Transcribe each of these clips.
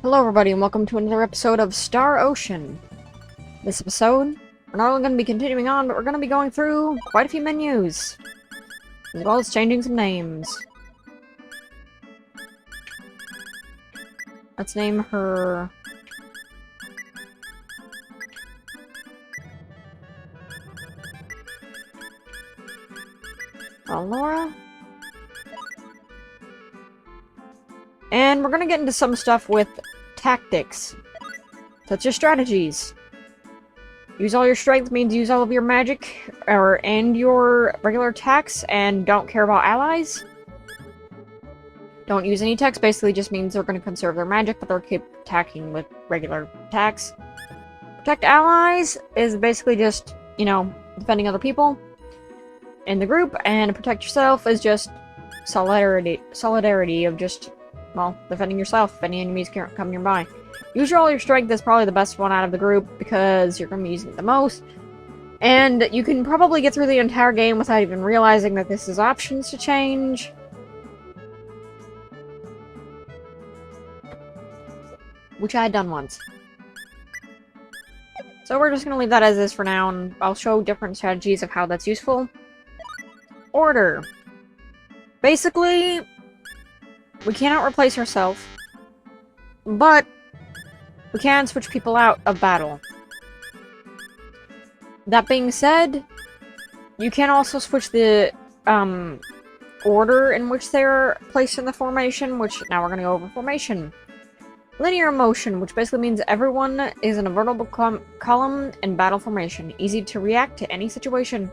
Hello everybody and welcome to another episode of Star Ocean. This episode, we're not only going to be continuing on, but we're going to be going through quite a few menus. As well as changing some names. Let's name her... Laura. And we're gonna get into some stuff with tactics. Such as strategies. Use all your strength means use all of your magic, and your regular attacks, and don't care about allies. Don't use any attacks basically just means they're gonna conserve their magic, but they'll keep attacking with regular attacks. Protect allies is basically just, you know, defending other people in the group, and protect yourself is just solidarity of just, well, defending yourself if any enemies come nearby. Use all your strength is probably the best one out of the group because you're going to be using it the most. And you can probably get through the entire game without even realizing that this is options to change. Which I had done once. So we're just going to leave that as is for now, and I'll show different strategies of how that's useful. Order. Basically, we cannot replace ourselves, but we can switch people out of battle. That being said, you can also switch the order in which they're placed in the formation, which now we're going to go over formation. Linear motion, which basically means everyone is in a vertical column in battle formation, easy to react to any situation.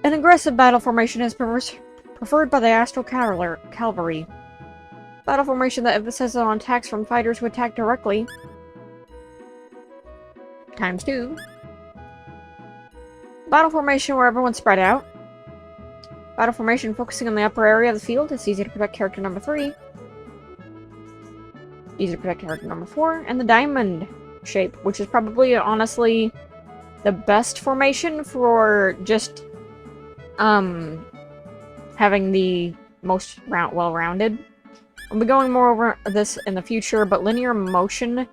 An aggressive battle formation is preferred by the Astral Cavalry. Battle formation that emphasizes on attacks from fighters who attack directly. ×2. Battle formation where everyone's spread out. Battle formation focusing on the upper area of the field. It's easy to protect character number 3. Easy to protect character number 4. And the diamond shape, which is probably, honestly, the best formation for just having the most well-rounded. I'll be going more over this in the future, but linear motion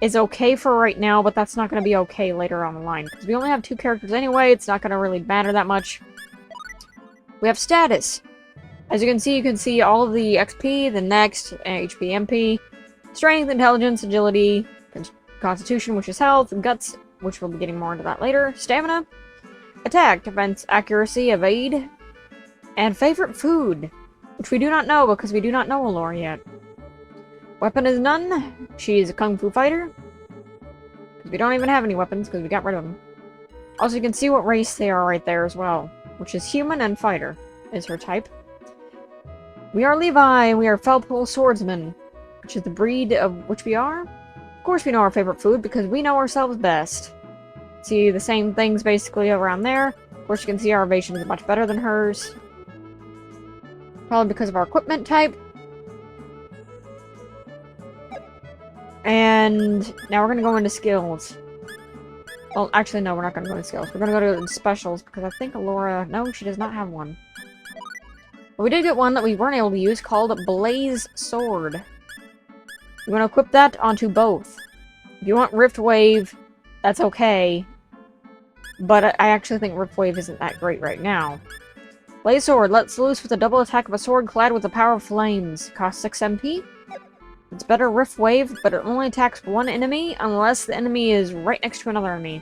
is okay for right now, but that's not going to be okay later on the line. Because we only have 2 characters anyway, it's not going to really matter that much. We have status. As you can see all of the XP, the next, HP, MP, strength, intelligence, agility, constitution, which is health, guts, which we'll be getting more into that later, stamina, attack, defense, accuracy, evade, and favorite food, which we do not know because we do not know Laura yet. Weapon is none. She's a kung fu fighter. We don't even have any weapons because we got rid of them. Also, you can see what race they are right there as well, which is human and fighter is her type. We are Levi. We are Felpool swordsman, which is the breed of which we are. Of course, we know our favorite food because we know ourselves best. See the same things basically around there. Of course, you can see our evasion is much better than hers. Probably because of our equipment type. And now we're going to go into skills. Well, actually, no, we're not going to go into skills. We're going to go to specials because I think Laura... No, she does not have one. But we did get one that we weren't able to use called Blaze Sword. You want to equip that onto both. If you want Rift Wave, that's okay. But I actually think Rift Wave isn't that great right now. Blaze Sword lets loose with a double attack of a sword clad with the power of flames. Costs 6 MP. It's better Rift Wave, but it only attacks one enemy unless the enemy is right next to another enemy.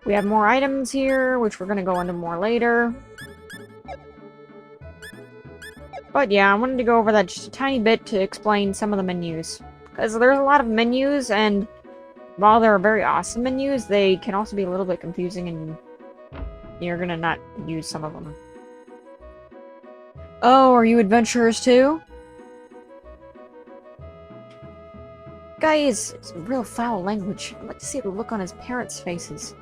We have more items here, which we're going to go into more later. But yeah, I wanted to go over that just a tiny bit to explain some of the menus. Because there's a lot of menus, and while they're very awesome menus, they can also be a little bit confusing, and you're gonna not use some of them. Oh, are you adventurers too? Guys, it's real foul language. I'd like to see the look on his parents' faces.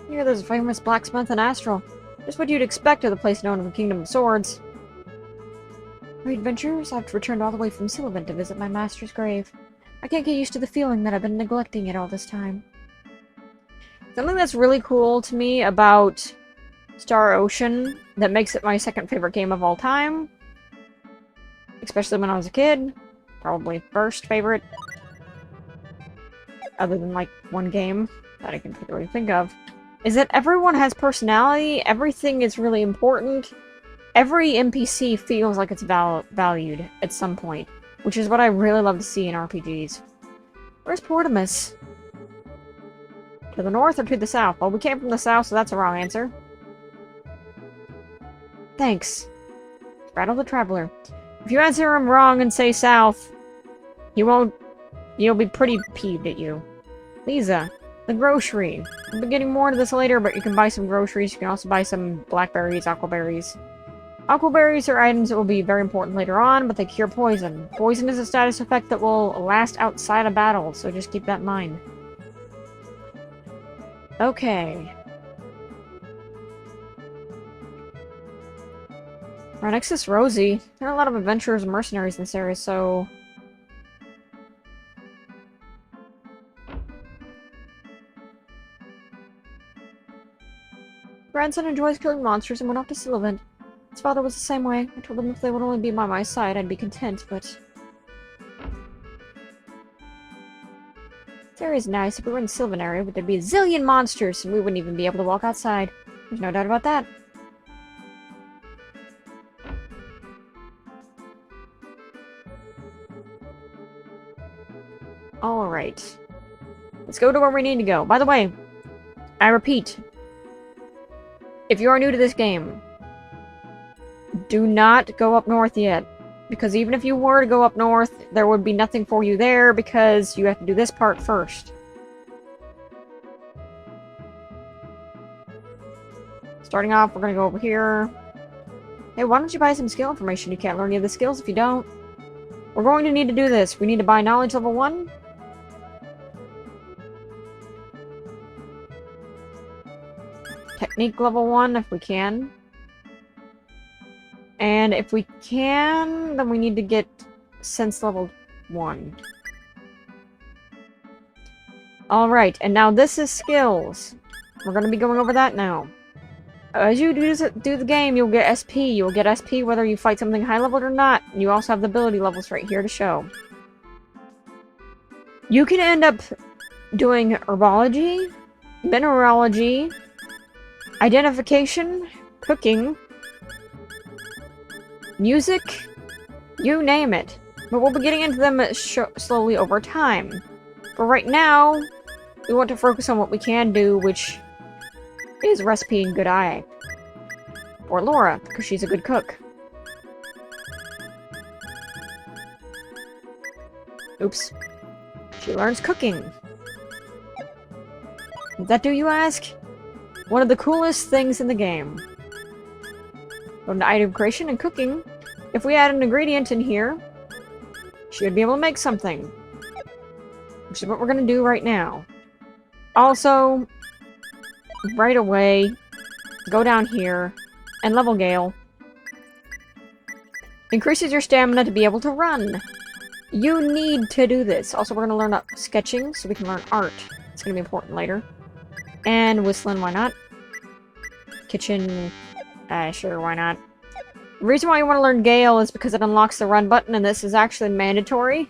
Here, there's a famous blacksmith in Astral. Just what you'd expect of the place known as the Kingdom of Swords. My adventurers, I've returned all the way from Sylvan to visit my master's grave. I can't get used to the feeling that I've been neglecting it all this time. Something that's really cool to me about Star Ocean that makes it my second favorite game of all time Especially when I was a kid. Probably first favorite. Other than, like, one game that I can particularly think of. Is that everyone has personality, everything is really important. Every NPC feels like it's valued at some point. Which is what I really love to see in RPGs. Where's Portimus? To the north or to the south? Well, we came from the south, so that's a wrong answer. Thanks. Rattle the Traveler. If you answer him wrong and say south, you'll be pretty peeved at you. Lisa, the grocery. I'll be getting more into this later, but you can buy some groceries. You can also buy some blackberries, aquaberries. Aquaberries are items that will be very important later on, but they cure poison. Poison is a status effect that will last outside of battle, so just keep that in mind. Okay. Right next to this Rosie. There are a lot of adventurers and mercenaries in this area, so... Grandson enjoys killing monsters and went off to Sylvan. His father was the same way. I told him if they would only be by my side, I'd be content, but... This area's nice. If we were in the Sylvan area, there'd be a zillion monsters, and we wouldn't even be able to walk outside. There's no doubt about that. Alright. Let's go to where we need to go. By the way, I repeat, if you are new to this game, do not go up north yet. Because even if you were to go up north, there would be nothing for you there because you have to do this part first. Starting off, we're going to go over here. Hey, why don't you buy some skill information? You can't learn any of the skills if you don't. We're going to need to do this. We need to buy knowledge level 1. Technique level 1 if we can. And if we can, then we need to get sense level 1. Alright, and now this is skills. We're going to be going over that now. As you do the game, you'll get SP. You'll get SP whether you fight something high leveled or not. You also have the ability levels right here to show. You can end up doing herbology, mineralogy, identification, cooking, music, you name it. But we'll be getting into them slowly over time. But right now, we want to focus on what we can do, which is recipe and good eye. Or Laura, because she's a good cook. Oops. She learns cooking. What does that do, you ask? One of the coolest things in the game. Go to item creation and cooking. If we add an ingredient in here, she would be able to make something. Which is what we're going to do right now. Also, right away, go down here and level Gale. Increases your stamina to be able to run. You need to do this. Also, we're going to learn up sketching so we can learn art. It's going to be important later. And whistling, why not? Kitchen, sure, why not? The reason why you want to learn Gale is because it unlocks the run button, and this is actually mandatory.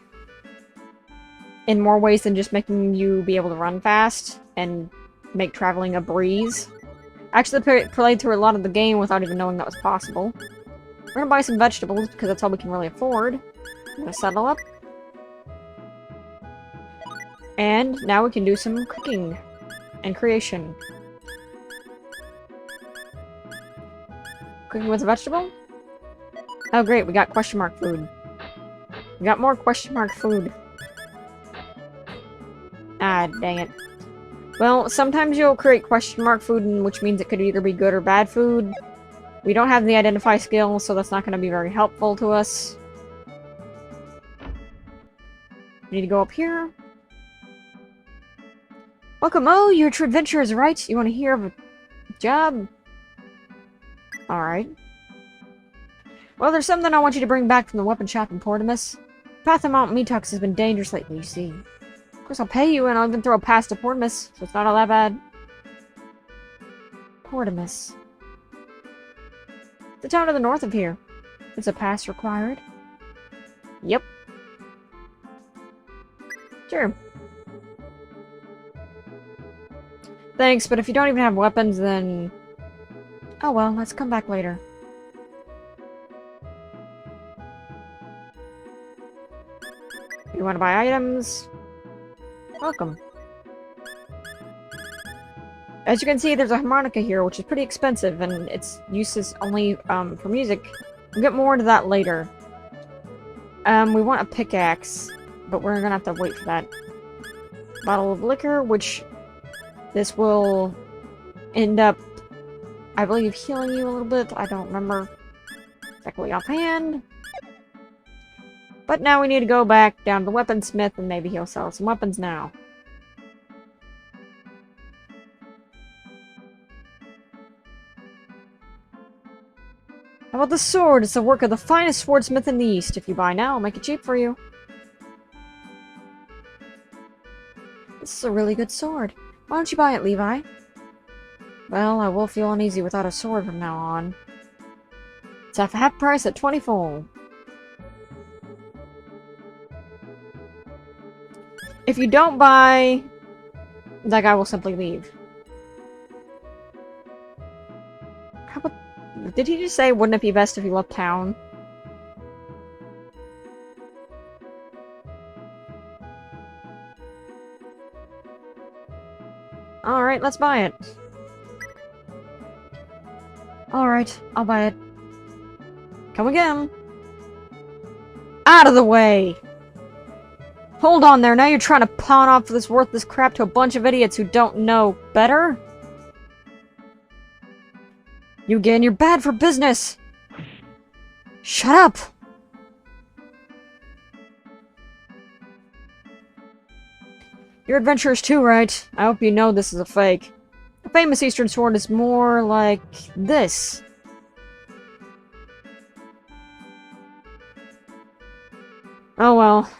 In more ways than just making you be able to run fast and make traveling a breeze. Actually, played through a lot of the game without even knowing that was possible. We're gonna buy some vegetables because that's all we can really afford. I'm gonna settle up. And now we can do some cooking and creation. Cooking with a vegetable? Oh great, we got question mark food. We got more question mark food. Ah, dang it. Well, sometimes you'll create question mark food, which means it could either be good or bad food. We don't have the identify skill, so that's not going to be very helpful to us. We need to go up here. Welcome, oh, you're true adventurers, right? You want to hear of a job? Alright. Well, there's something I want you to bring back from the weapon shop in Portimus. The path of Mount Metux has been dangerous lately, you see. Of course, I'll pay you, and I'll even throw a pass to Portimus, so it's not all that bad. Portimus. The town to the north of here. Is a pass required? Yep. Sure. Thanks, but if you don't even have weapons, then... Oh well, let's come back later. You want to buy items? Welcome. As you can see, there's a harmonica here, which is pretty expensive, and its use is only for music. We'll get more into that later. We want a pickaxe, but we're gonna have to wait for that. Bottle of liquor, which this will end up, I believe, healing you a little bit. I don't remember exactly offhand. But now we need to go back down to the weaponsmith, and maybe he'll sell some weapons now. How about the sword? It's the work of the finest swordsmith in the East. If you buy now, I'll make it cheap for you. This is a really good sword. Why don't you buy it, Levi? Well, I will feel uneasy without a sword from now on. It's at half price at 24. If you don't buy, that guy will simply leave. How about... Did he just say, wouldn't it be best if you left town? Alright, let's buy it. Alright, I'll buy it. Come again. Out of the way! Hold on there, now you're trying to pawn off this worthless crap to a bunch of idiots who don't know better? You again, you're bad for business! Shut up! You're adventurous too, right? I hope you know this is a fake. The famous Eastern sword is more like this. Oh well.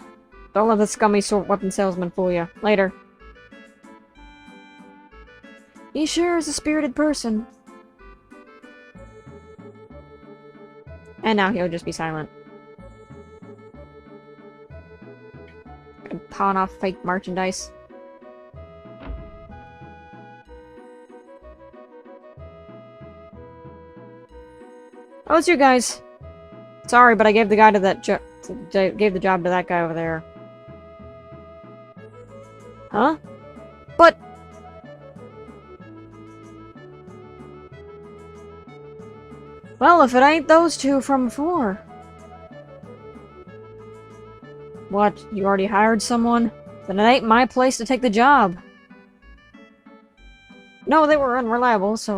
Don't let the scummy sword weapon salesman fool you. Later. He sure is a spirited person. And now he'll just be silent. And pawn off fake merchandise. Oh, it's you guys. Sorry, but I gave the guy to that gave the job to that guy over there. Huh? But... Well, if it ain't those two from before. What? You already hired someone? Then it ain't my place to take the job. No, they were unreliable, so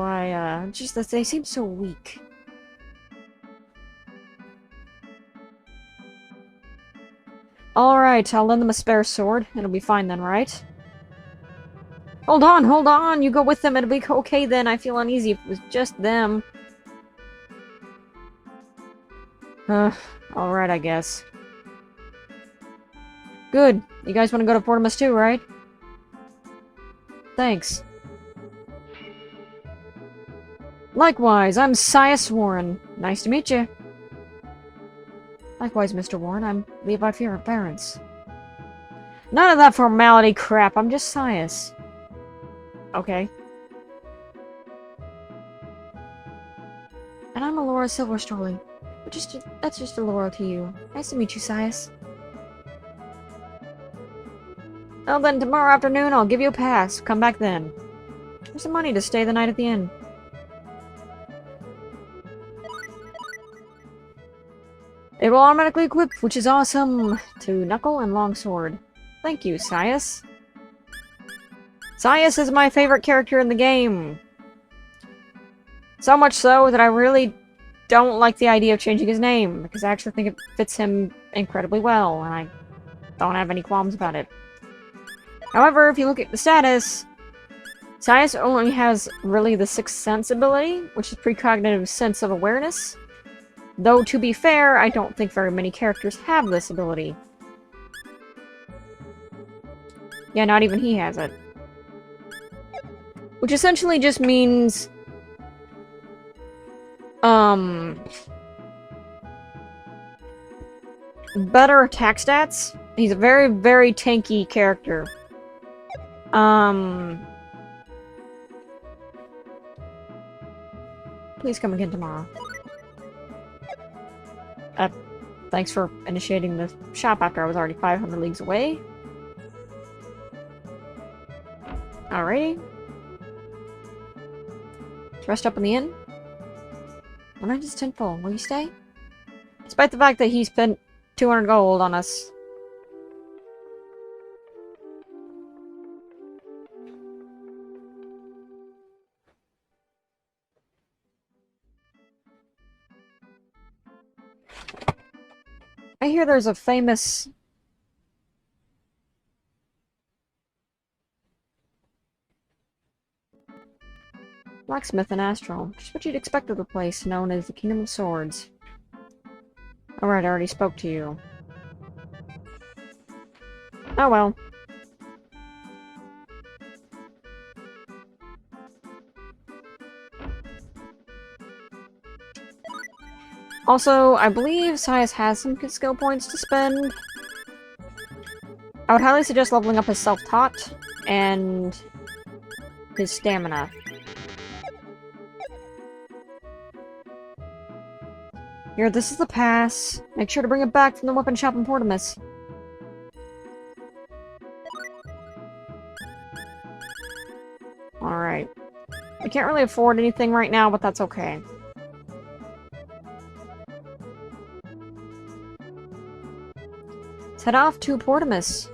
just that they seem so weak. Alright, I'll lend them a spare sword. It'll be fine then, right? Hold on! You go with them, it'll be okay then. I feel uneasy if it was just them. Alright, I guess. Good. You guys want to go to Portimus too, right? Thanks. Likewise, I'm Cius Warren. Nice to meet you. Likewise, Mr. Warren, I'm Levi Ference. None of that formality crap, I'm just Cius. Okay. And I'm Alora Silverstrolling. That's just Alora to you. Nice to meet you, Cius. Well then, tomorrow afternoon I'll give you a pass. Come back then. Here's some money to stay the night at the inn. It will automatically equip, which is awesome, to Knuckle and Longsword. Thank you, Cius. Cius is my favorite character in the game. So much so that I really don't like the idea of changing his name, because I actually think it fits him incredibly well, and I don't have any qualms about it. However, if you look at the status, Cius only has really the Sixth Sense ability, which is precognitive sense of awareness. Though, to be fair, I don't think very many characters have this ability. Yeah, not even he has it. Which essentially just means... better attack stats. He's a very, very tanky character. Please come again tomorrow. Thanks for initiating the shop after I was already 500 leagues away. Alrighty. Let's rest up in the inn. When I just tent full, will you stay? Despite the fact that he spent 200 gold on us. I hear there's a famous... blacksmith in Astral. Just what you'd expect of the place, known as the Kingdom of Swords. Alright, I already spoke to you. Oh well. Also, I believe Cius has some skill points to spend. I would highly suggest leveling up his self-taught and his stamina. Here, this is the pass. Make sure to bring it back from the weapon shop in Portimus. Alright. I can't really afford anything right now, but that's okay. Let's head off to Portimus.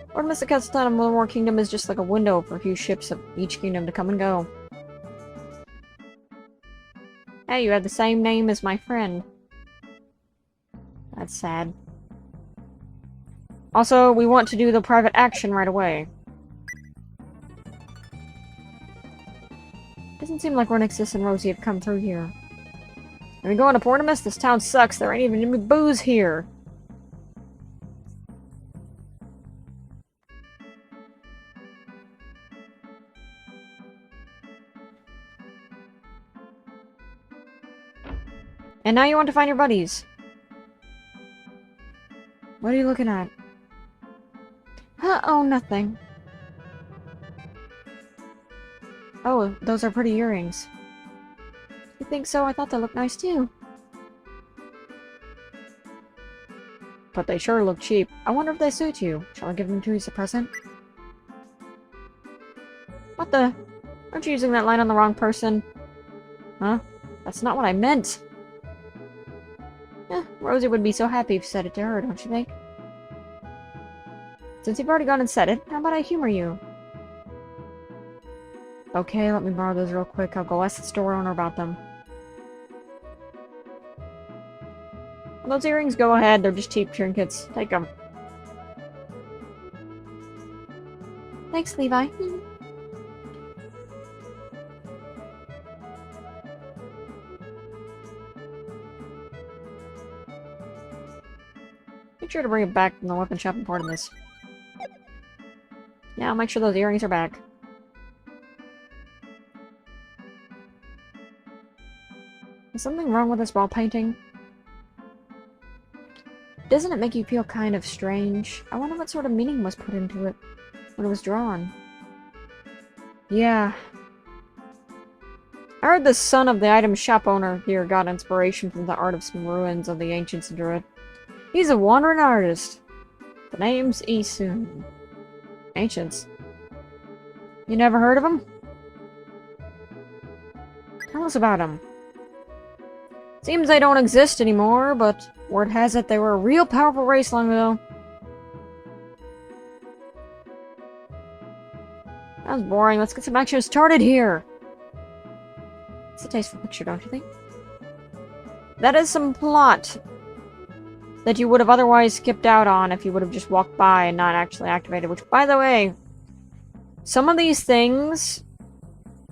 Portimus, the Castle of War Kingdom, is just like a window for a few ships of each kingdom to come and go. Hey, you had the same name as my friend. That's sad. Also, we want to do the private action right away. Doesn't seem like Renixis and Rosie have come through here. Are we going to Portimus? This town sucks. There ain't even any booze here. And now you want to find your buddies. What are you looking at? Oh, nothing. Oh, those are pretty earrings. You think so? I thought they looked nice too. But they sure look cheap. I wonder if they suit you. Shall I give them to you as a present? What the? Aren't you using that line on the wrong person? Huh? That's not what I meant. Rosie would be so happy if you said it to her, don't you think? Since you've already gone and said it, how about I humor you? Okay, let me borrow those real quick. I'll go ask the store owner about them. Well, those earrings, go ahead. They're just cheap trinkets. Take them. Thanks, Levi. Make sure to bring it back from the weapon shop in Portimus. Yeah, I'll make sure those earrings are back. Is something wrong with this wall painting? Doesn't it make you feel kind of strange? I wonder what sort of meaning was put into it when it was drawn. Yeah. I heard the son of the item shop owner here got inspiration from the art of some ruins of the ancients in Druid. He's a wandering artist. The name's Isun. Ancients. You never heard of him? Tell us about him. Seems they don't exist anymore, but word has it they were a real powerful race long ago. That was boring. Let's get some action started here. It's a tasteful picture, don't you think? That is some plot that you would have otherwise skipped out on if you would have just walked by and not actually activated, which, by the way, some of these things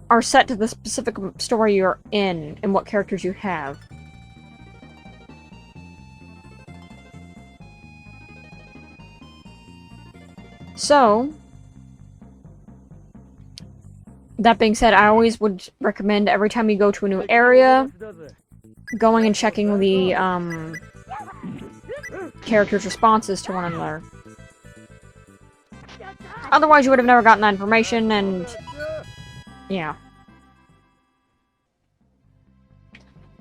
are set to the specific story you're in and what characters you have. So, that being said, I always would recommend every time you go to a new area, going and checking the characters' responses to one another. Otherwise, you would have never gotten that information, and yeah.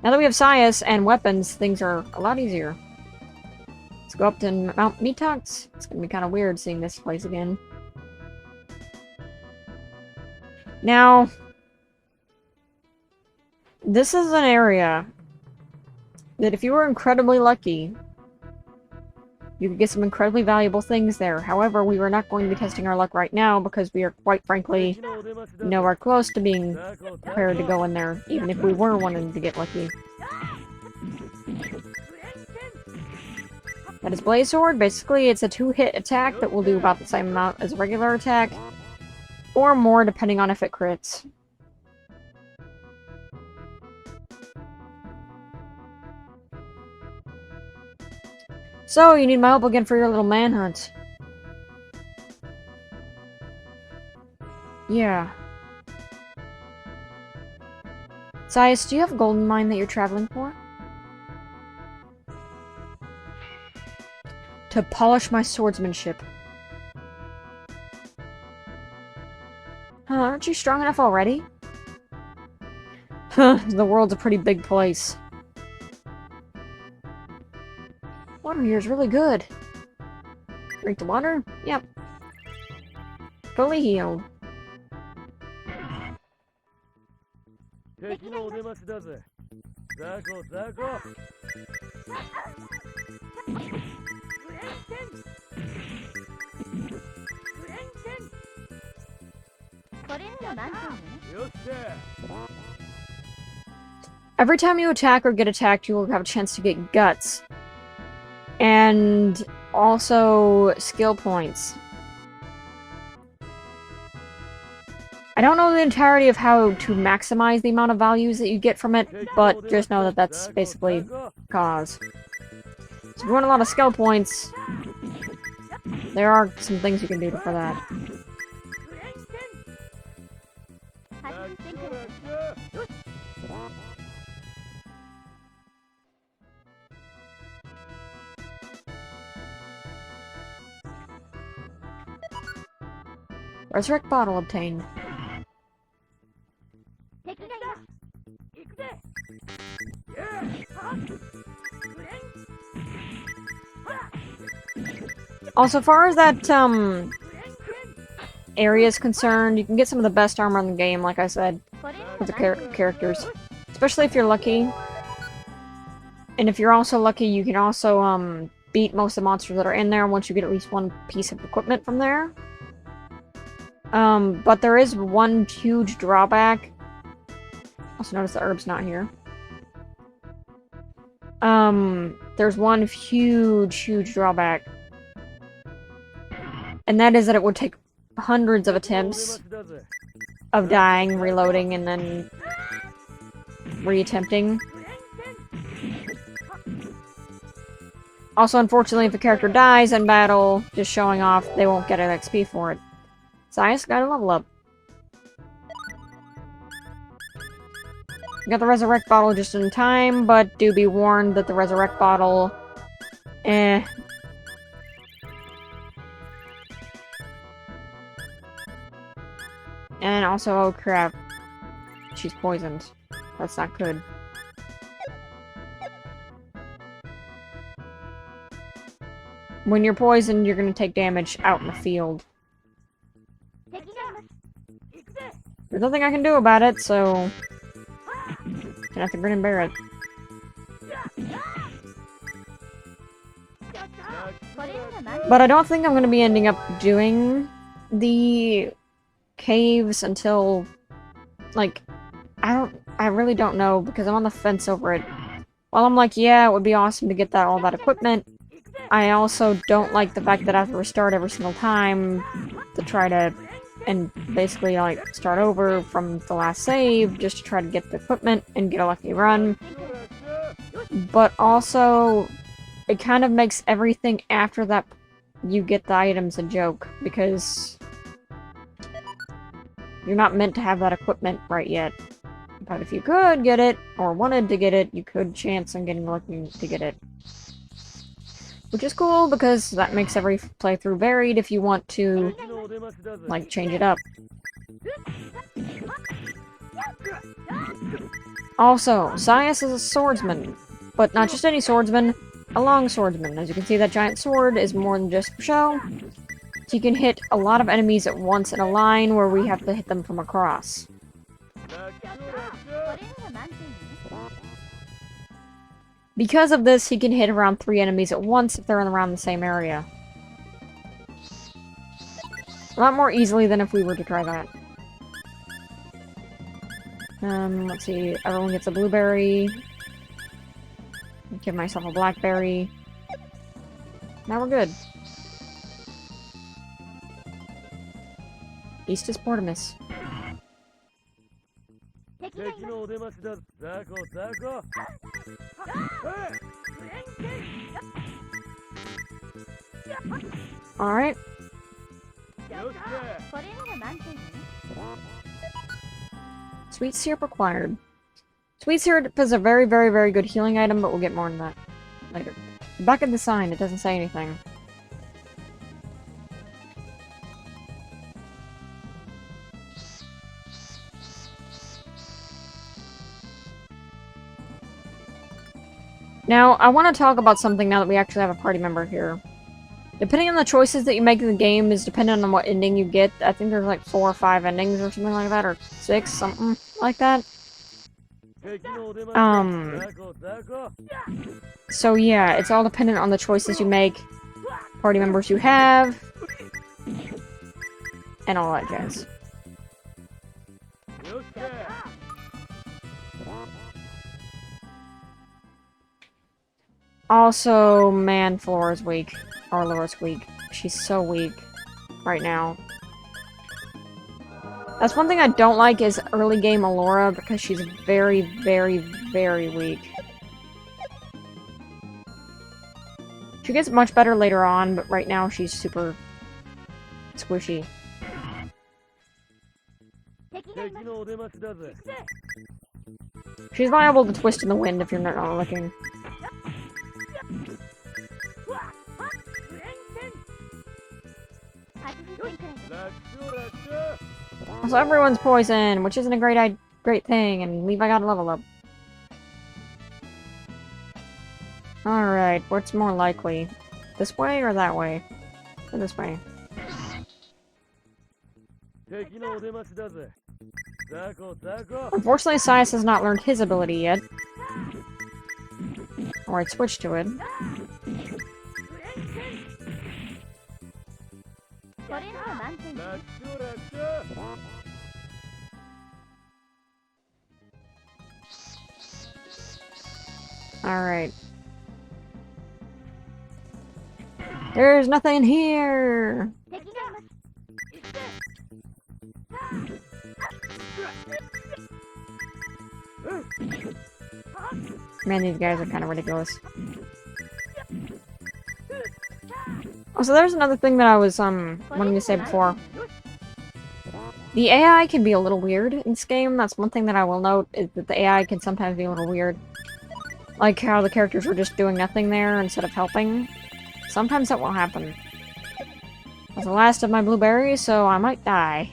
Now that we have Cius and weapons, things are a lot easier. Let's go up to Mount Metox. It's gonna be kind of weird seeing this place again. Now, this is an area that if you were incredibly lucky, you could get some incredibly valuable things there. However, we were not going to be testing our luck right now because we are, quite frankly, nowhere close to being prepared to go in there, even if we were wanting to get lucky. That is Blaze Sword. Basically, it's a 2-hit attack that will do about the same amount as a regular attack, or more depending on if it crits. So, you need my help again for your little manhunt. Yeah. Cius, do you have a golden mine that you're traveling for? To polish my swordsmanship. Aren't you strong enough already? Huh, the world's a pretty big place. Water here is really good. Drink the water? Yep. Fully healed. Every time you attack or get attacked, you will have a chance to get guts. And also skill points. I don't know the entirety of how to maximize the amount of values that you get from it, but just know that that's basically cause. So if you want a lot of skill points, there are some things you can do for that. Resurrect bottle obtained. Also, as far as that, area is concerned, you can get some of the best armor in the game, like I said, with the characters. Especially if you're lucky. And if you're also lucky, you can also, beat most of the monsters that are in there once you get at least one piece of equipment from there. But there is one huge drawback. Also notice the herb's not here. There's one huge drawback. And that is that it would take hundreds of attempts of dying, reloading, and then reattempting. Also, unfortunately, if a character dies in battle, just showing off, they won't get an XP for it. Cius, gotta level up. Got the Resurrect Bottle just in time, but do be warned that the Resurrect Bottle... And also, oh crap. She's poisoned. That's not good. When you're poisoned, you're gonna take damage out in the field. There's nothing I can do about it, so... gonna have to grin and bear it. But I don't think I'm gonna be ending up doing the caves until... like, I really don't know, because I'm on the fence over it. While I'm like, yeah, it would be awesome to get all that equipment, I also don't like the fact that I have to restart every single time to try to... and basically, like, start over from the last save just to try to get the equipment and get a lucky run. But also, it kind of makes everything after that you get the items a joke, because you're not meant to have that equipment right yet. But if you could get it, or wanted to get it, you could chance on getting lucky to get it. Which is cool, because that makes every playthrough varied if you want to, like, change it up. Also, Cius is a swordsman. But not just any swordsman, a long swordsman. As you can see, that giant sword is more than just for show. So you can hit a lot of enemies at once in a line where we have to hit them from across. Because of this, he can hit around 3 enemies at once if they're around the same area. A lot more easily than if we were to try that. Let's see. Everyone gets a blueberry. Give myself a blackberry. Now we're good. East is Portimus. Alright. Sweet syrup required. Sweet syrup is a very, very, very good healing item, but we'll get more on that later. Back at the sign, it doesn't say anything. Now, I want to talk about something now that we actually have a party member here. Depending on the choices that you make in the game is dependent on what ending you get. I think there's like 4 or 5 endings or something like that, or 6, something like that. So yeah, it's all dependent on the choices you make, party members you have, and all that jazz. Also, man, Flora's weak. Or Laura's weak. She's so weak right now. That's one thing I don't like is early game Alora, because she's very, very, very weak. She gets much better later on, but right now she's super squishy. She's liable to twist in the wind if you're not looking. So everyone's poisoned, which isn't a great thing, and Levi got a level up. Alright, what's more likely? This way or that way? Or this way? Unfortunately, Cius has not learned his ability yet. Or I'd switch to it. Alright. There's nothing here! Man, these guys are kind of ridiculous. Oh, so there's another thing that I was, wanting to say before. The AI can be a little weird in this game. That's one thing that I will note, is that the AI can sometimes be a little weird. Like how the characters were just doing nothing there instead of helping. Sometimes that will happen. That's the last of my blueberries, so I might die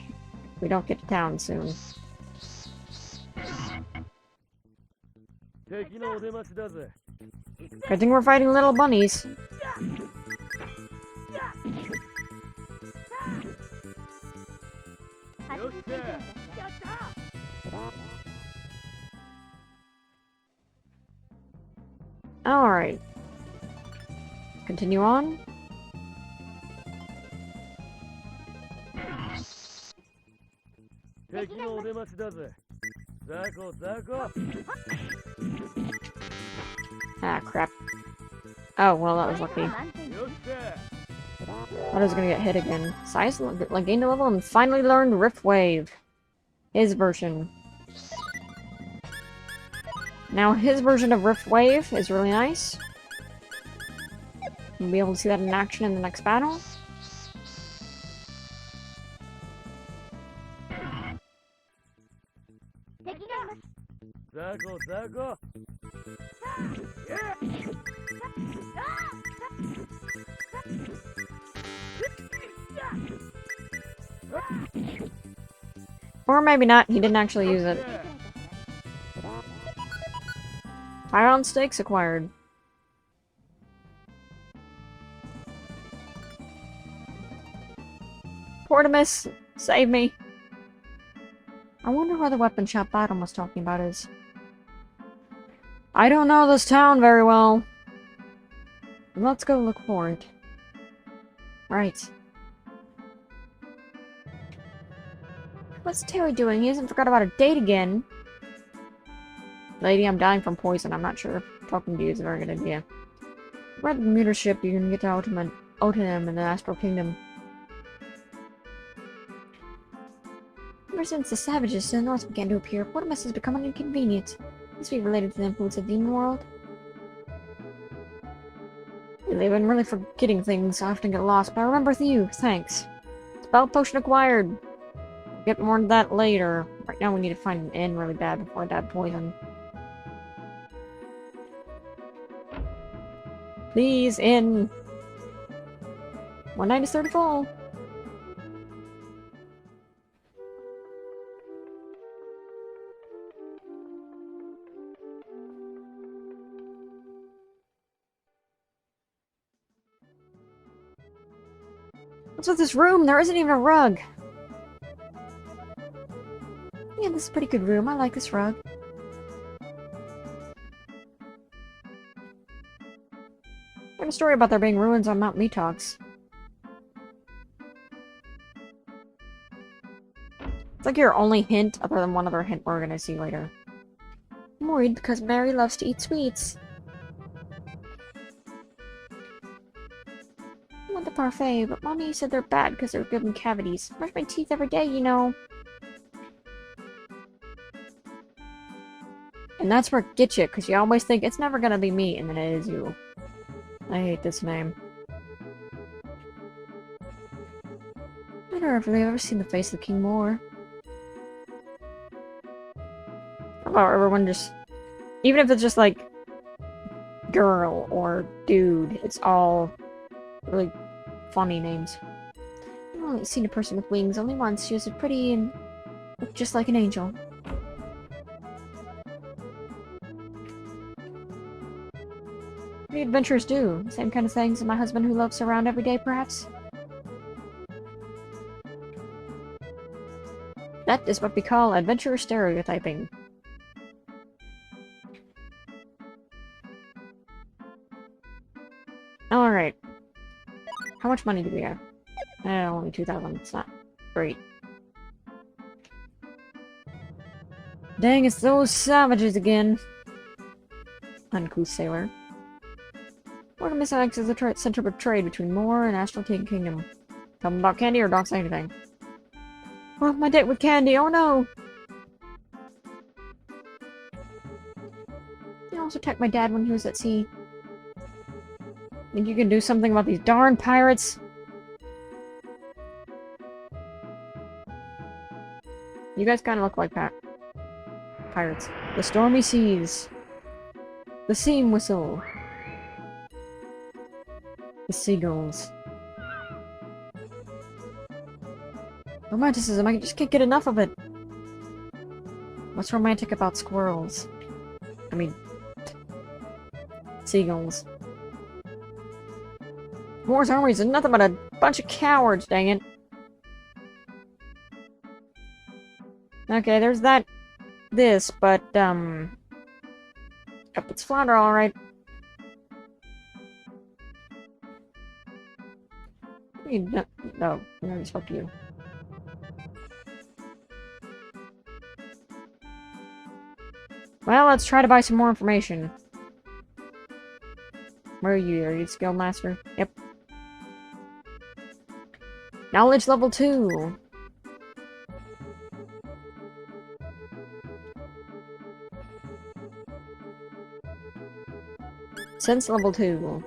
if we don't get to town soon. Good thing we're fighting little bunnies. Alright. Continue on. Ah, crap. Oh, well, that was lucky. I was gonna get hit again. Cius gained a level and finally learned Rift Wave. His version. Now, his version of Rift Wave is really nice. You'll be able to see that in action in the next battle. Or maybe not, he didn't actually use it. Iron stakes acquired. Portimus, save me. I wonder where the weapon shop Bottom was talking about is. I don't know this town very well. Let's go look for it. Right. What's Terry doing? He hasn't forgot about a date again. Lady, I'm dying from poison. I'm not sure if talking to you is a very good idea. Ride the Bermuda ship, you can get to Otinum in the Astral Kingdom. Ever since the savages to the north began to appear, Portimus has become an inconvenience. Must be related to the influence of the demon world. Lately, I've been really forgetting things. I often get lost, but I remember with you. Thanks. Spell potion acquired. We'll get more into that later. Right now, we need to find an inn really bad before I die of poison. Please, inn. 1 night is 34. What's with this room? There isn't even a rug. Yeah, this is a pretty good room. I like this rug. I have a story about there being ruins on Mount Metox. It's like your only hint, other than one other hint we're gonna see later. I'm worried because Mary loves to eat sweets. I want the parfait, but Mommy said they're bad because they're giving cavities. I brush my teeth every day, you know. And that's where it gets you, because you always think it's never gonna be me, and then it is you. I hate this name. I don't know if I've ever seen the face of the King more. How about everyone just... Even if it's just like... girl or dude, it's all really funny names. I've only seen a person with wings only once. She was pretty and looked just like an angel. What do adventurers do? Same kind of things as my husband who loves around every day, perhaps? That is what we call adventurer stereotyping. Alright. How much money do we have? Only 2,000. It's not great. Dang, it's those savages again. Uncouth sailor. Portimus acts as the center of trade between Moor and Astral Kingdom. Tell them about candy or don't say anything. Oh, my date with candy, oh no! I also attacked my dad when he was at sea. Think you can do something about these darn pirates? You guys kind of look like pirates. The stormy seas. The steam whistle. The seagulls. Romanticism, I just can't get enough of it. What's romantic about squirrels? I mean... seagulls. Moor's armies are nothing but a bunch of cowards, dang it. Okay, there's this, but, Yep, it's flounder, alright. No, I already spoke to you. Well, let's try to buy some more information. Where are you? Are you the skill master? Yep. Knowledge level 2. Sense level 2.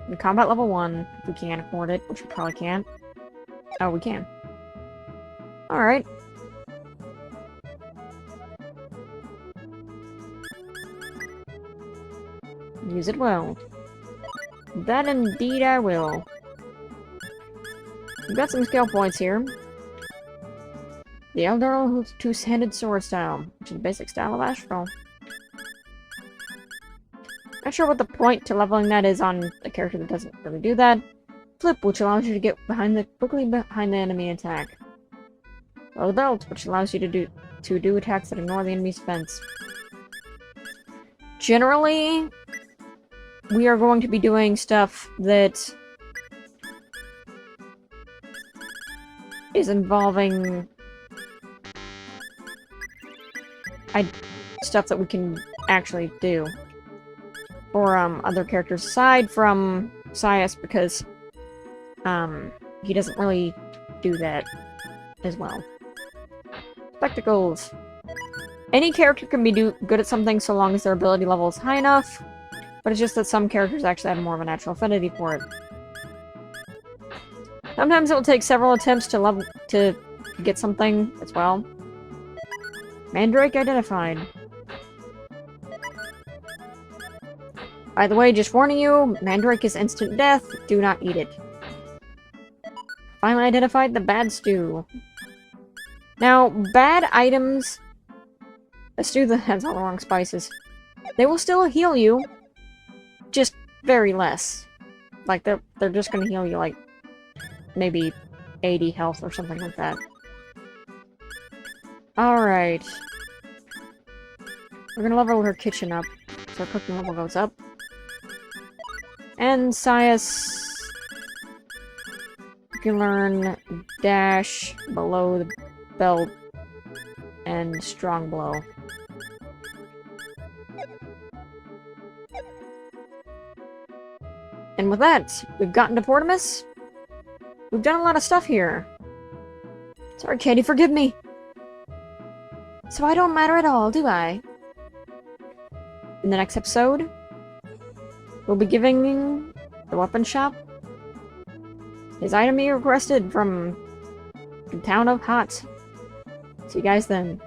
And combat level 1, if we can't afford it, which we probably can't. Oh, we can. Alright. Use it well. That indeed I will. We've got some skill points here. The Elder Two-Handed Sword style, which is the basic style of Astral. Not sure what the point to leveling that is on a character that doesn't really do that. Flip, which allows you to get quickly behind the enemy attack. Low the belt, which allows you to do attacks that ignore the enemy's fence. Generally, we are going to be doing stuff that is involving stuff that we can actually do for other characters aside from Cius, because he doesn't really do that as well. Spectacles. Any character can be good at something so long as their ability level is high enough, but it's just that some characters actually have more of a natural affinity for it. Sometimes it will take several attempts to get something as well. Mandrake identified. By the way, just warning you, Mandrake is instant death. Do not eat it. Finally identified the bad stew. Now, bad items... A stew that has all the wrong spices. They will still heal you. Just very less. Like, they're just gonna heal you, like, maybe 80 health or something like that. Alright. We're gonna level her kitchen up, so her cooking level goes up. And Cius... You can learn Dash, Below the Belt, and Strong Blow. And with that, we've gotten to Portimus. We've done a lot of stuff here. Sorry, Katie, forgive me. So I don't matter at all, do I? In the next episode, we'll be giving the weapon shop his item he requested from the town of Hot. See you guys then.